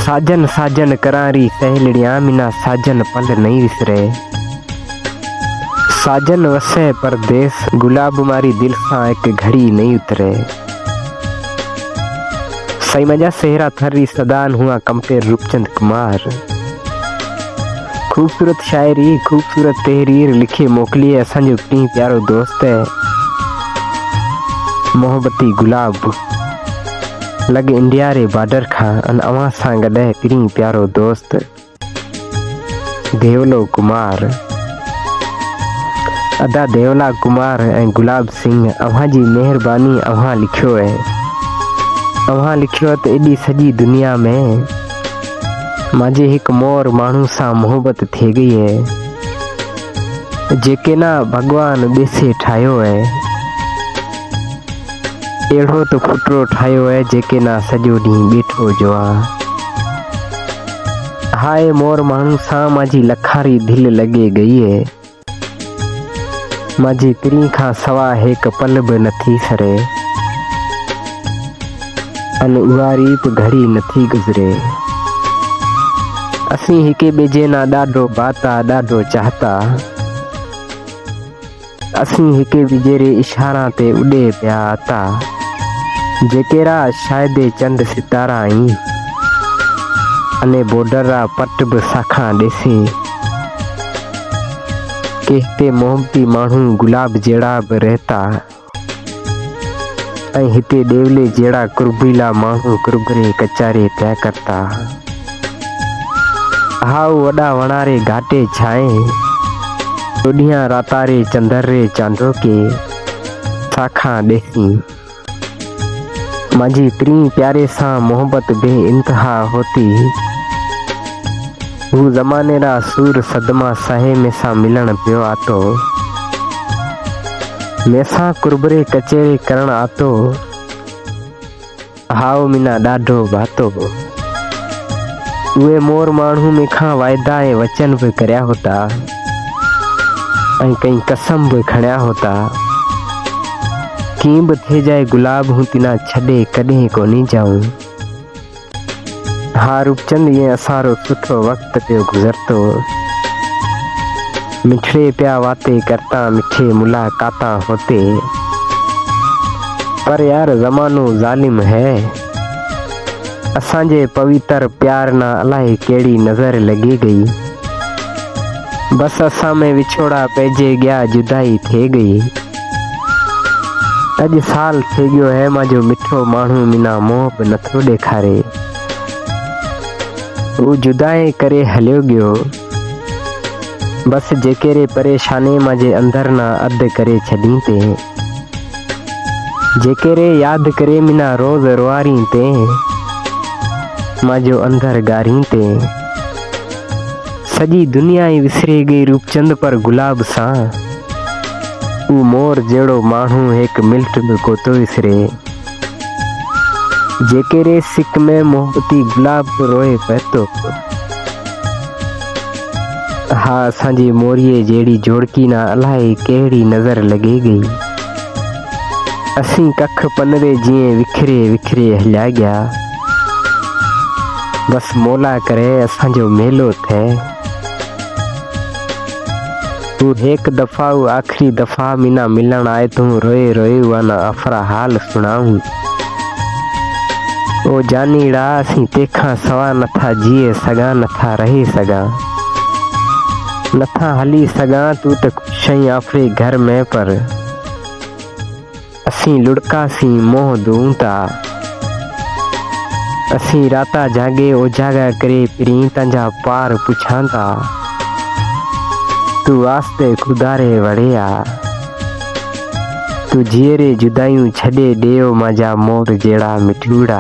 साजन साजन करारी सहेलियां मिना साजन पल नहीं विसरे। साजन वसे परदेस गुलाब मारी दिल सा एक घड़ी नहीं उतरे। सही मजा सेहरा थरी सदान हुआ कंपेर रूपचंद कुमार। खूबसूरत शायरी खूबसूरत तहरीर लिखी मोकली है असांजो पिणु प्यारो दोस्त है मोहब्बती गुलाब लगे इंडिया रे बॉर्डर खां अन अवां सां गॾु पिणु प्यारो दोस्त देवलो कुमार। अदा देवला कुमार ऐं गुलाब सिंह अव्हां जी मेहरबानी अव्हां लिखियो है। अव्हां लिखियो त एॾी सॼी दुनिया में मांजे एक मोर माण्हू सां मोहब्बत थी गई है जेके ना भगवान ॿेसे ठाहियो है। अहिड़ो तो फुटरो ठाहियो है जेके ना सॼो ॾींहुं ॿेठो जो आहे। हाय मोर माण्हू सां मांजी लखारी दिल लॻे गई है। मांजे पिणी खां सवा हिकु पल बि नथी सरे अन उहा रीत घड़ी नथी गुज़रे। असीं हिके ॿिए ना ॾाढो बाता ॾाढो चाहता। असीं हिके ॿिए रे इशारा ते उॾे पिया आता जेकेरा शायदि चंद सितारा आई अने बॉर्डर रा पट बि साखा ॾेसे। कहते मोहब्बती माण्हू गुलाब जहिड़ा बि रहता ऐं हिते देवले जहिड़ा कुर्बीला माण्हू कुर्बरे कचारे पिया करता। हाउ वॾा वणारे घाटे छाए चोॾियां रातारे चंदर रे चांदो के साखा ॾेसी। मांजी पिणु प्यारे सां मोहब्बत बे इंतहा होती। हू ज़माने रा सूर सदमा सहे में सां मिलण पियो आतो। मैसां कुर्बरे कचेरे करण आतो। हाउ मिना ॾाढो भातो। उहे मोर माण्हू मूंखां वाइदा ऐं वचन बि करिया होता ऐं कई कसम बि खणिया होता। कीअं बि थिए जाए गुलाब हूं तिना छॾे कॾहिं कोन्ह जाऊं। हा रूपचंद ईअं असांजो सुठो वक़्तु पियो गुज़रतो। मिठड़े पिया वाते करता मिठे मुलाकाता होते। पर यार ज़मानो ज़ालिम है। असांजे पवित्र प्यार ना अलाए केड़ी नज़र लगी गई। बस असां में विछोड़ा पइजे गया जुदाई थी गई। अज साल थी गयो है मांजो मिठो माण्हू मिना मोह बि नथो ॾेखारे। वो जुदाई करे हलियो गयो। बस जेकेरे परेशानी मांजे अंदर ना अद करे छॾी ते जेकेरे याद करे मिना रोज़ रोआरी ते मांजो अंदर गारी ते सॼी दुनिया ही विसरे गई रूपचंद पर गुलाब सां ऊ मोर जहिड़ो माण्हू हिकु मिल्ट बि कोतो विसरे। जेकेरे सिक में मोहब्बती गुलाब रोए पतो। हा असांजी मोरीअ जहिड़ी जोड़की ना अलाए कहिड़ी नज़र लॻे गई। असीं कख पनरे जीअं विखरे विखरे हलिया गया। बस मौला करे असांजो मेलो थे। तू एक दफ़ा आखिरी दफ़ा मिना मिलण आए तू रोए रोए वाना अफरा हाल सुनाऊं। ओ जानीड़ा असीं तेखां सवा नथा जिए सगा नथा रही सगा नथा हली सगा। तू त शई आफरे घर में पर असीं लुड़कासी मोह दूं ता। असीं राता जागे उजागा करे पिणी तंजा पार पुछांता। तू वास्ते खुदारे वड़िया तू जीअरे जुदायूं छॾे ॾियो मांजा मोर जहिड़ा मिठूड़ा।